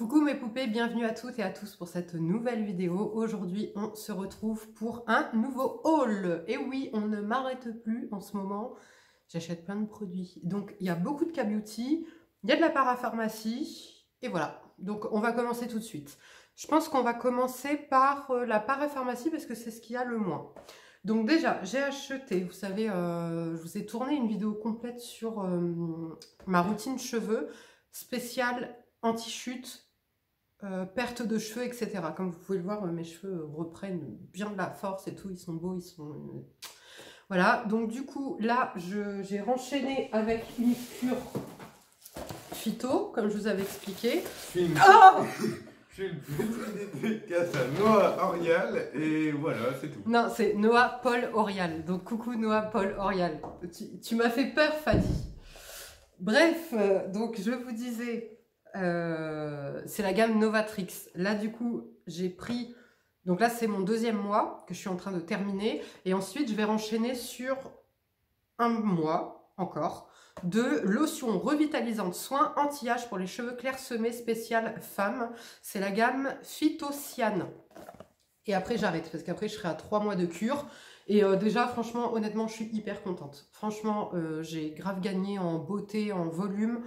Coucou mes poupées, bienvenue à toutes et à tous pour cette nouvelle vidéo. Aujourd'hui, on se retrouve pour un nouveau haul. Et oui, on ne m'arrête plus en ce moment. J'achète plein de produits. Donc, il y a beaucoup de K-Beauty, il y a de la parapharmacie, et voilà. Donc, on va commencer tout de suite. Je pense qu'on va commencer par la parapharmacie parce que c'est ce qu'il y a le moins. Donc déjà, j'ai acheté, vous savez, je vous ai tourné une vidéo complète sur ma routine cheveux spéciale anti-chute, perte de cheveux, etc. Comme vous pouvez le voir, mes cheveux reprennent bien de la force et tout, ils sont beaux, ils sont... Voilà, donc du coup, là, j'ai renchaîné avec une cure phyto, comme je vous avais expliqué. Je fais une petite dédicace à Noah Orial et voilà, c'est tout. Non, c'est Noah Paul Orial. Donc coucou Noah Paul Orial. Tu m'as fait peur, Fadi. Bref, donc je vous disais, c'est la gamme Novatrix. Là du coup, j'ai pris... Donc là, c'est mon deuxième mois que je suis en train de terminer. Et ensuite, je vais renchaîner sur un mois encore de lotion revitalisante soin anti-âge pour les cheveux clairsemés spécial femme. C'est la gamme Phytocyan. Et après, j'arrête parce qu'après, je serai à 3 mois de cure. Et déjà, franchement, honnêtement, je suis hyper contente. Franchement, j'ai grave gagné en beauté, en volume,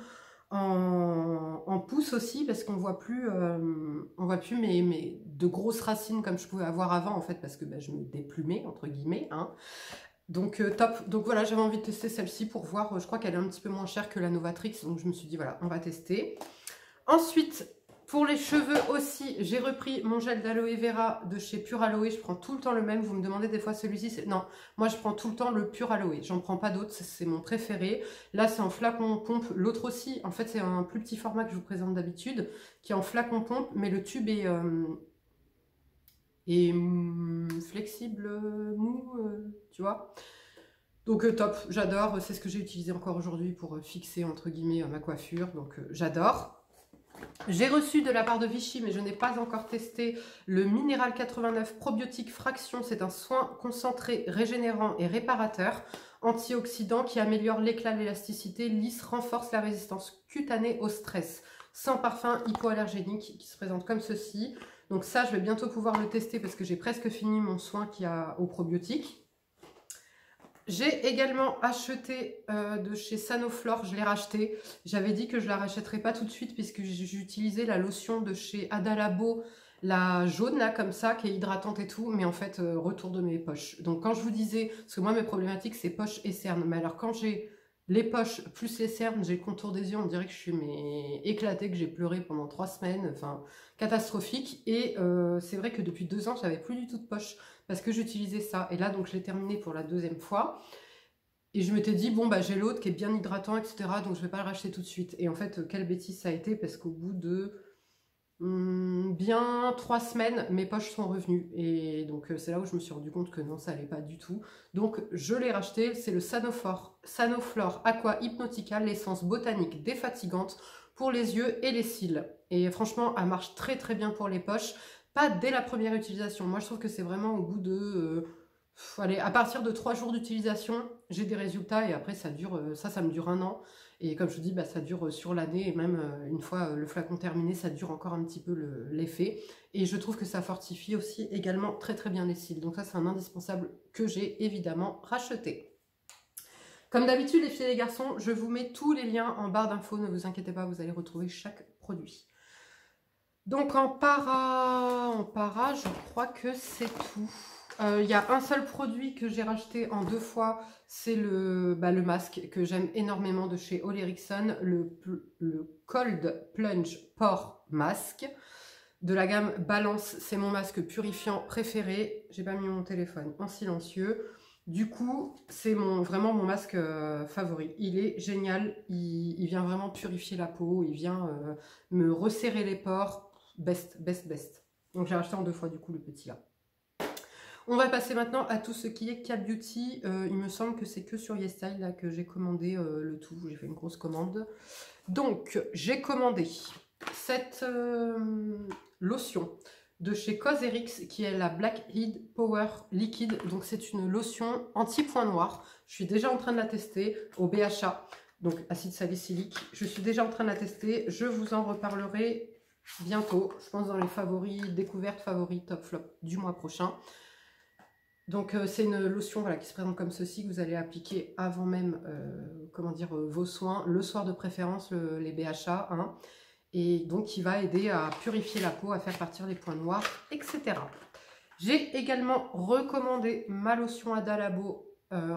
en pouce aussi, parce qu'on voit plus mes de grosses racines comme je pouvais avoir avant, en fait, parce que bah, je me déplumais, entre guillemets, hein. Donc top, donc voilà, j'avais envie de tester celle-ci pour voir, je crois qu'elle est un petit peu moins chère que la Novatrix, donc je me suis dit voilà, on va tester. Ensuite, pour les cheveux aussi, j'ai repris mon gel d'aloe vera de chez Pure Aloe, je prends tout le temps le même, vous me demandez des fois celui-ci, non, moi je prends tout le temps le Pure Aloe, j'en prends pas d'autres, c'est mon préféré. Là c'est en flacon pompe, l'autre aussi, en fait c'est un plus petit format que je vous présente d'habitude, qui est en flacon pompe, mais le tube est... flexible, mou, tu vois. Donc top, j'adore, c'est ce que j'ai utilisé encore aujourd'hui pour fixer entre guillemets ma coiffure, donc j'adore. J'ai reçu de la part de Vichy, mais je n'ai pas encore testé, le Minéral 89 Probiotique Fraction. C'est un soin concentré, régénérant et réparateur, antioxydant qui améliore l'éclat, l'élasticité, lisse, renforce la résistance cutanée au stress, sans parfum, hypoallergénique, qui se présente comme ceci. Donc ça, je vais bientôt pouvoir le tester parce que j'ai presque fini mon soin qu'il y a au probiotique. J'ai également acheté de chez Sanoflore, je l'ai racheté. J'avais dit que je ne la rachèterais pas tout de suite puisque j'utilisais la lotion de chez Adalabo, la jaune là comme ça, qui est hydratante et tout, mais en fait, retour de mes poches. Donc quand je vous disais, parce que moi mes problématiques c'est poches et cernes, mais alors quand j'ai les poches plus les cernes, j'ai le contour des yeux, on dirait que je suis éclatée, que j'ai pleuré pendant 3 semaines, enfin catastrophique. Et c'est vrai que depuis 2 ans, j'avais plus du tout de poches parce que j'utilisais ça. Et là, donc je l'ai terminé pour la 2e fois. Et je m'étais dit, bon, bah j'ai l'autre qui est bien hydratant, etc. Donc je vais pas le racheter tout de suite. Et en fait, quelle bêtise ça a été parce qu'au bout de bien 3 semaines, mes poches sont revenues. Et donc c'est là où je me suis rendu compte que non, ça allait pas du tout. Donc je l'ai racheté, c'est le Sanoflore Aqua Hypnotica, l'essence botanique défatigante pour les yeux et les cils. Et franchement, elle marche très très bien pour les poches. Pas dès la première utilisation. Moi, je trouve que c'est vraiment au bout de... allez, à partir de 3 jours d'utilisation, j'ai des résultats et après, ça dure, ça me dure 1 an. Et comme je vous dis, bah, ça dure sur l'année et même une fois le flacon terminé, ça dure encore un petit peu l'effet. Et je trouve que ça fortifie aussi également très très bien les cils. Donc ça, c'est un indispensable que j'ai évidemment racheté. Comme d'habitude, les filles et les garçons, je vous mets tous les liens en barre d'infos. Ne vous inquiétez pas, vous allez retrouver chaque produit. Donc en para, je crois que c'est tout. Il y a un seul produit que j'ai racheté en 2 fois, c'est le masque que j'aime énormément de chez Ole Henriksen, le Cold Plunge Pore Mask de la gamme Balance. C'est mon masque purifiant préféré. J'ai pas mis mon téléphone en silencieux. Du coup, c'est vraiment mon masque favori. Il est génial, il vient vraiment purifier la peau, il vient me resserrer les pores. Best. Donc j'ai racheté en 2 fois du coup le petit là. On va passer maintenant à tout ce qui est K-Beauty. Il me semble que c'est que sur YesStyle là que j'ai commandé le tout. J'ai fait une grosse commande. Donc j'ai commandé cette lotion de chez Cosrx qui est la Blackhead Power Liquid. Donc c'est une lotion anti-point noir. Je suis déjà en train de la tester au BHA. Donc acide salicylique. Je suis déjà en train de la tester. Je vous en reparlerai bientôt, je pense dans les favoris, découvertes, favoris, top flop du mois prochain. Donc c'est une lotion voilà, qui se présente comme ceci, que vous allez appliquer avant même comment dire, vos soins, le soir de préférence, les BHA, hein, et donc qui va aider à purifier la peau, à faire partir les points noirs, etc. J'ai également recommandé ma lotion Adalabo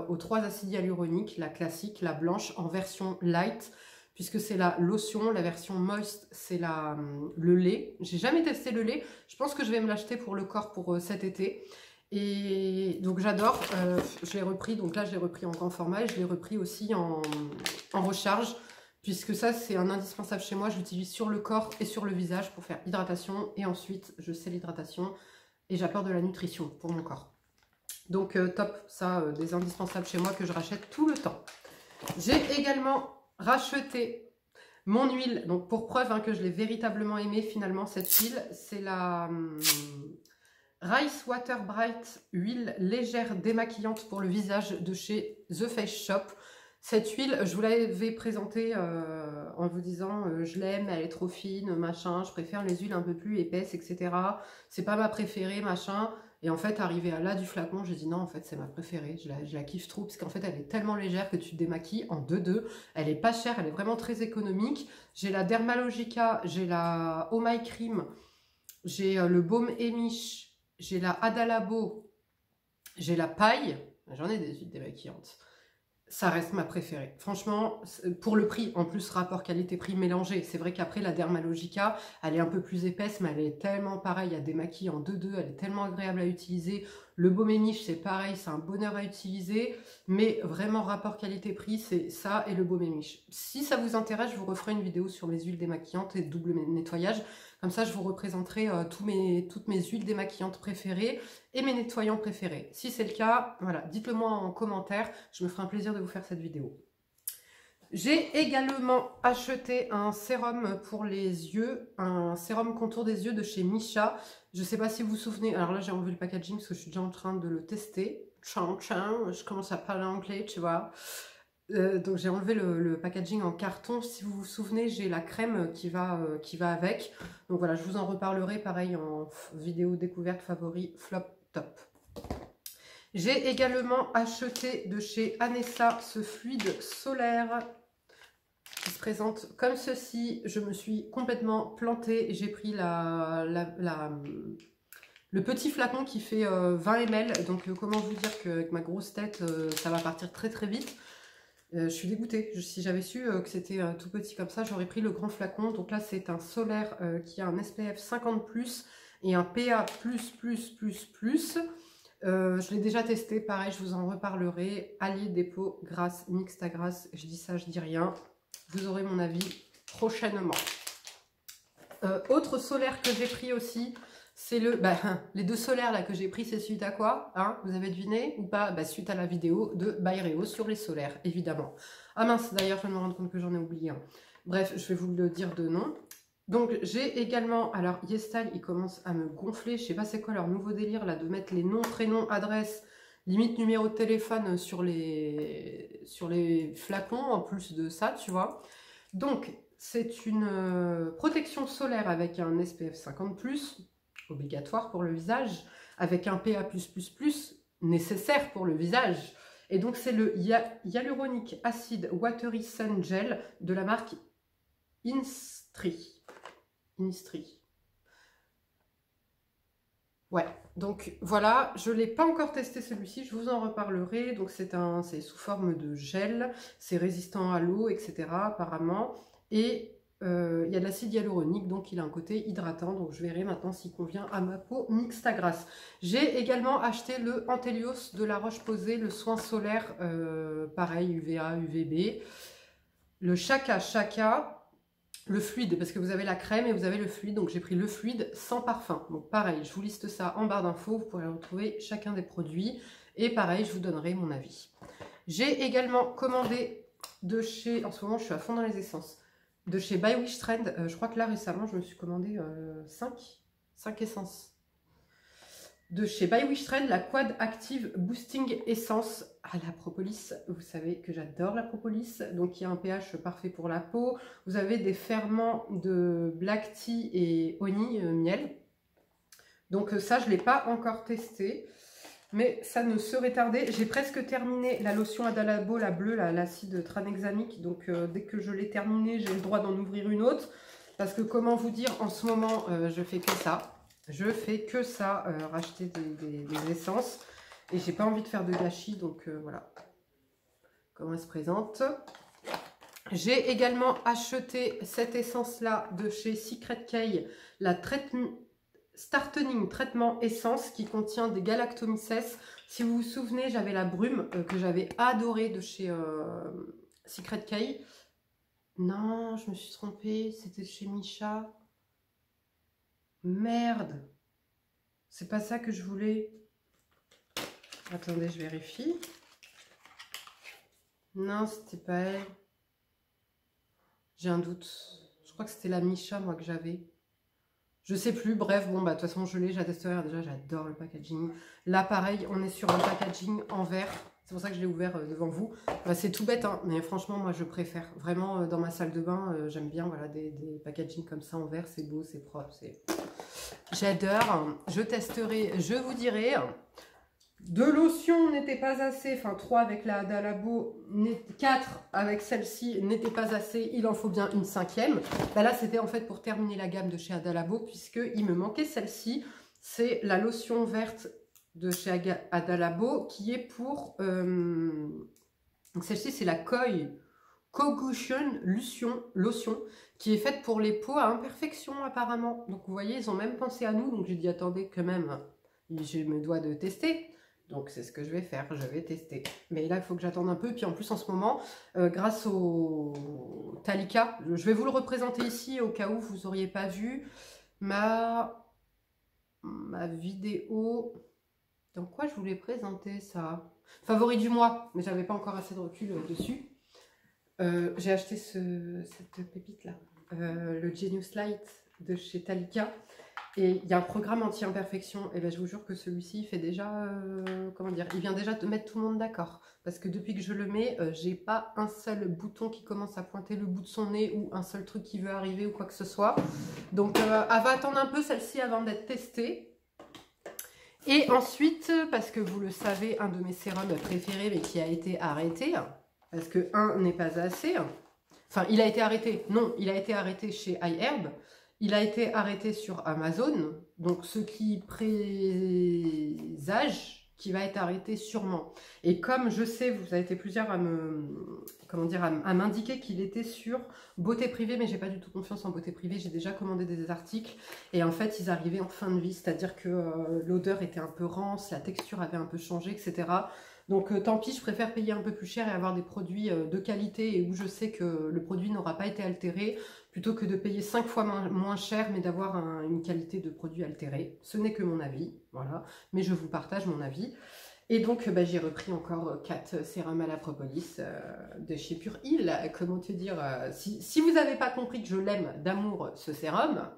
aux 3 acides hyaluroniques, la classique, la blanche, en version light, puisque c'est la lotion, la version moist, c'est le lait. J'ai jamais testé le lait, je pense que je vais me l'acheter pour le corps pour cet été. Et donc j'adore, je l'ai repris, donc là je l'ai repris en grand format et je l'ai repris aussi en recharge, puisque ça c'est un indispensable chez moi, je l'utilise sur le corps et sur le visage pour faire hydratation, et ensuite je sais l'hydratation et j'apporte de la nutrition pour mon corps. Donc top, ça des indispensables chez moi que je rachète tout le temps. J'ai également racheté mon huile, donc pour preuve hein, que je l'ai véritablement aimée finalement cette huile, c'est la Rice Water Bright, huile légère démaquillante pour le visage de chez The Face Shop. Cette huile, je vous l'avais présentée en vous disant je l'aime, elle est trop fine, machin, je préfère les huiles un peu plus épaisses, etc. C'est pas ma préférée, machin. Et en fait, arrivé à là du flacon, j'ai dit non, en fait, c'est ma préférée. Je la kiffe trop parce qu'en fait, elle est tellement légère que tu te démaquilles en 2-2. Elle est pas chère, elle est vraiment très économique. J'ai la Dermalogica, j'ai la Oh My Cream, j'ai le Baume Emish, j'ai la Adalabo, j'ai la paille, j'en ai des huiles démaquillantes. Ça reste ma préférée. Franchement, pour le prix, en plus rapport qualité-prix mélangé. C'est vrai qu'après la Dermalogica, elle est un peu plus épaisse, mais elle est tellement pareille à démaquiller en 2-2, elle est tellement agréable à utiliser. Le Baume Emish, c'est pareil, c'est un bonheur à utiliser, mais vraiment rapport qualité-prix, c'est ça et le Baume Emish. Si ça vous intéresse, je vous referai une vidéo sur les huiles démaquillantes et double nettoyage. Comme ça, je vous représenterai toutes mes huiles démaquillantes préférées et mes nettoyants préférés. Si c'est le cas, voilà, dites-le moi en commentaire, je me ferai un plaisir de vous faire cette vidéo. J'ai également acheté un sérum pour les yeux, un sérum contour des yeux de chez Missha. Je ne sais pas si vous vous souvenez, alors là j'ai enlevé le packaging parce que je suis déjà en train de le tester. Je commence à parler anglais, tu vois. Donc j'ai enlevé le packaging en carton. Si vous vous souvenez, j'ai la crème qui va avec. Donc voilà, je vous en reparlerai pareil en vidéo découverte favori flop top. J'ai également acheté de chez Anessa ce fluide solaire qui se présente comme ceci. Je me suis complètement plantée. J'ai pris le petit flacon qui fait 20 ml. Donc comment vous dire qu'avec ma grosse tête, ça va partir très très vite. Je suis dégoûtée. Si j'avais su que c'était tout petit comme ça, j'aurais pris le grand flacon. Donc là, c'est un solaire qui a un SPF 50+, et un PA++++. Je l'ai déjà testé. Pareil, je vous en reparlerai. Allié, dépôt, grasse, mixta grasse. Je dis ça, je dis rien. Vous aurez mon avis prochainement. Autre solaire que j'ai pris aussi, c'est les 2 solaires là que j'ai pris, c'est suite à quoi hein? Vous avez deviné ou pas? Suite à la vidéo de Byréo sur les solaires, évidemment. Ah mince, d'ailleurs, je viens de me rendre compte que j'en ai oublié un. Bref, je vais vous le dire de nom. Donc, j'ai également, alors, YesStyle, il commence à me gonfler. Je sais pas c'est quoi leur nouveau délire, là, de mettre les noms, prénoms, adresses, limite numéro de téléphone sur les flacons, en plus de ça, tu vois. Donc, c'est une protection solaire avec un SPF 50+, obligatoire pour le visage, avec un PA+++, nécessaire pour le visage. Et donc, c'est le Hyaluronic Acid Watery Sun Gel de la marque Instri. Ouais, donc voilà, je ne l'ai pas encore testé celui-ci, je vous en reparlerai. Donc c'est sous forme de gel, c'est résistant à l'eau, etc. apparemment. Et il y a de l'acide hyaluronique, donc il a un côté hydratant. Donc je verrai maintenant s'il convient à ma peau mixta grasse. J'ai également acheté le Antelios de La Roche-Posay, le soin solaire, pareil, UVA, UVB. Le Chaka, le fluide, parce que vous avez la crème et vous avez le fluide, donc j'ai pris le fluide sans parfum. Donc pareil, je vous liste ça en barre d'infos, vous pourrez retrouver chacun des produits. Et pareil, je vous donnerai mon avis. J'ai également commandé de chez, en ce moment je suis à fond dans les essences, de chez By Wish Trend. Je crois que là récemment je me suis commandé 5 essences. de chez By Wish Trend, la Quad Active Boosting Essence à la propolis. Vous savez que j'adore la propolis, donc il y a un pH parfait pour la peau. Vous avez des ferments de black tea et honey, miel. Donc ça, je ne l'ai pas encore testé, mais ça ne serait tardé. J'ai presque terminé la lotion Adalabo, la bleue, l'acide tranexamique. Donc dès que je l'ai terminée, j'ai le droit d'en ouvrir une autre. Parce que comment vous dire, en ce moment, je fais que ça. Je fais que ça, racheter des essences. Et j'ai pas envie de faire de gâchis, donc voilà. Comment elle se présente. J'ai également acheté cette essence-là de chez Secret K, la Startening Traitement Essence qui contient des galactomyces. Si vous vous souvenez, j'avais la brume que j'avais adorée de chez Secret K. Non, je me suis trompée, c'était chez Misha. Merde, c'est pas ça que je voulais. Attendez, je vérifie. Non, c'était pas elle. J'ai un doute. Je crois que c'était la Misha, moi, que j'avais. Je sais plus, bref, bon, bah, de toute façon, je l'ai, j'attesterai. Déjà, j'adore le packaging. Là, pareil, on est sur un packaging en verre. C'est pour ça que je l'ai ouvert devant vous. Bah, c'est tout bête, hein, mais franchement, moi, je préfère. Vraiment, dans ma salle de bain, j'aime bien voilà, des packaging comme ça en verre. C'est beau, c'est propre. J'adore. Je testerai, je vous dirai. 2 lotions n'étaient pas assez. Enfin, 3 avec la Adalabo, 4 avec celle-ci n'étaient pas assez. Il en faut bien une 5e. Bah, là, c'était en fait pour terminer la gamme de chez Adalabo, puisqu'il me manquait celle-ci. C'est la lotion verte de chez Adalabo qui est pour donc celle-ci c'est la Koi Cogustion lotion qui est faite pour les peaux à imperfection apparemment. Donc vous voyez, ils ont même pensé à nous, donc j'ai dit attendez quand même, je me dois de tester. Donc c'est ce que je vais faire, je vais tester. Mais là il faut que j'attende un peu, puis en plus en ce moment grâce au Talika, je vais vous le représenter ici au cas où vous n'auriez pas vu ma vidéo. Dans quoi je voulais présenter ça? Favori du mois, mais j'avais pas encore assez de recul dessus. J'ai acheté cette pépite là, le Genius Light de chez Talika. Et il y a un programme anti-imperfection. Et ben je vous jure que celui-ci fait déjà, comment dire, il vient déjà de mettre tout le monde d'accord. Parce que depuis que je le mets, j'ai pas un seul bouton qui commence à pointer le bout de son nez ou un seul truc qui veut arriver ou quoi que ce soit. Donc elle va attendre un peu celle-ci avant d'être testée. Et ensuite, parce que vous le savez, un de mes sérums préférés, mais qui a été arrêté, parce que un n'est pas assez, enfin, il a été arrêté, non, il a été arrêté chez iHerb, il a été arrêté sur Amazon, donc ce qui présage qui va être arrêté sûrement. Et comme je sais, vous avez été plusieurs à me, comment dire, à m'indiquer qu'il était sur Beauté Privée, mais j'ai pas du tout confiance en Beauté Privée, j'ai déjà commandé des articles, et en fait, ils arrivaient en fin de vie, c'est-à-dire que l'odeur était un peu rance, la texture avait un peu changé, etc. Donc tant pis, je préfère payer un peu plus cher et avoir des produits de qualité et où je sais que le produit n'aura pas été altéré, plutôt que de payer 5 fois moins cher, mais d'avoir une qualité de produit altérée. Ce n'est que mon avis, voilà, mais je vous partage mon avis. Et donc, bah, j'ai repris encore 4 sérums à la propolis de chez Pure Heal. Comment te dire, si vous n'avez pas compris que je l'aime d'amour, ce sérum,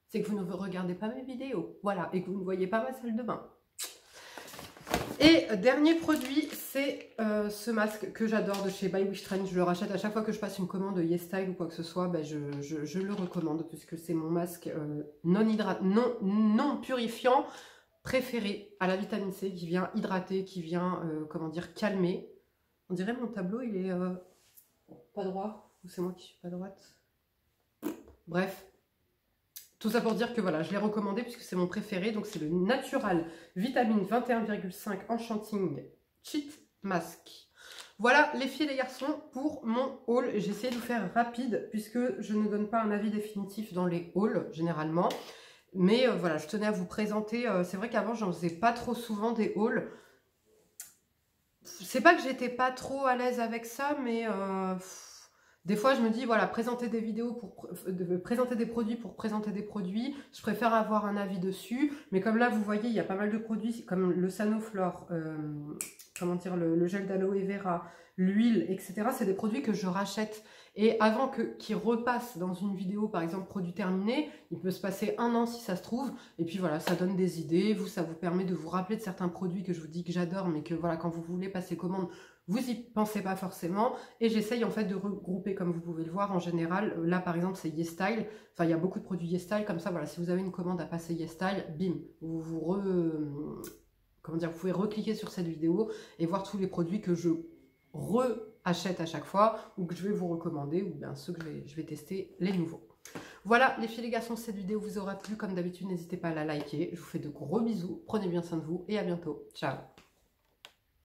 c'est que vous ne regardez pas mes vidéos, voilà, et que vous ne voyez pas ma salle de bain. Et dernier produit, c'est ce masque que j'adore de chez By Wish Trend. Je le rachète à chaque fois que je passe une commande YesStyle ou quoi que ce soit. Ben je le recommande puisque c'est mon masque non purifiant préféré à la vitamine C qui vient hydrater, qui vient, comment dire, calmer. On dirait mon tableau, il est pas droit. Ou c'est moi qui suis pas droite? Bref. Tout ça pour dire que voilà, je l'ai recommandé puisque c'est mon préféré. Donc c'est le Natural Vitamine 21,5 Enchanting Cheat Mask. Voilà les filles et les garçons pour mon haul. J'ai essayé de vous faire rapide puisque je ne donne pas un avis définitif dans les hauls généralement. Mais voilà, je tenais à vous présenter. C'est vrai qu'avant, j'en faisais pas trop souvent des hauls. C'est pas que j'étais pas trop à l'aise avec ça, mais... des fois, je me dis, voilà, présenter des vidéos pour présenter des produits pour présenter des produits, je préfère avoir un avis dessus. Mais comme là, vous voyez, il y a pas mal de produits, comme le Sanoflore comment dire, le gel d'aloe vera, l'huile, etc. C'est des produits que je rachète. Et avant qu'ils repassent dans une vidéo, par exemple, produit terminé, il peut se passer 1 an si ça se trouve. Et puis voilà, ça donne des idées. Vous, ça vous permet de vous rappeler de certains produits que je vous dis que j'adore, mais que voilà, quand vous voulez passer commande, vous y pensez pas forcément. Et j'essaye en fait de regrouper, comme vous pouvez le voir, en général. Là, par exemple, c'est YesStyle. Enfin, il y a beaucoup de produits YesStyle. Comme ça, voilà, si vous avez une commande à passer YesStyle, bim, comment dire, vous pouvez recliquer sur cette vidéo et voir tous les produits que je achète à chaque fois ou que je vais vous recommander ou bien ceux que je vais tester, les nouveaux. Voilà les filles, les garçons, cette vidéo vous aura plu. Comme d'habitude, n'hésitez pas à la liker. Je vous fais de gros bisous, prenez bien soin de vous et à bientôt. Ciao.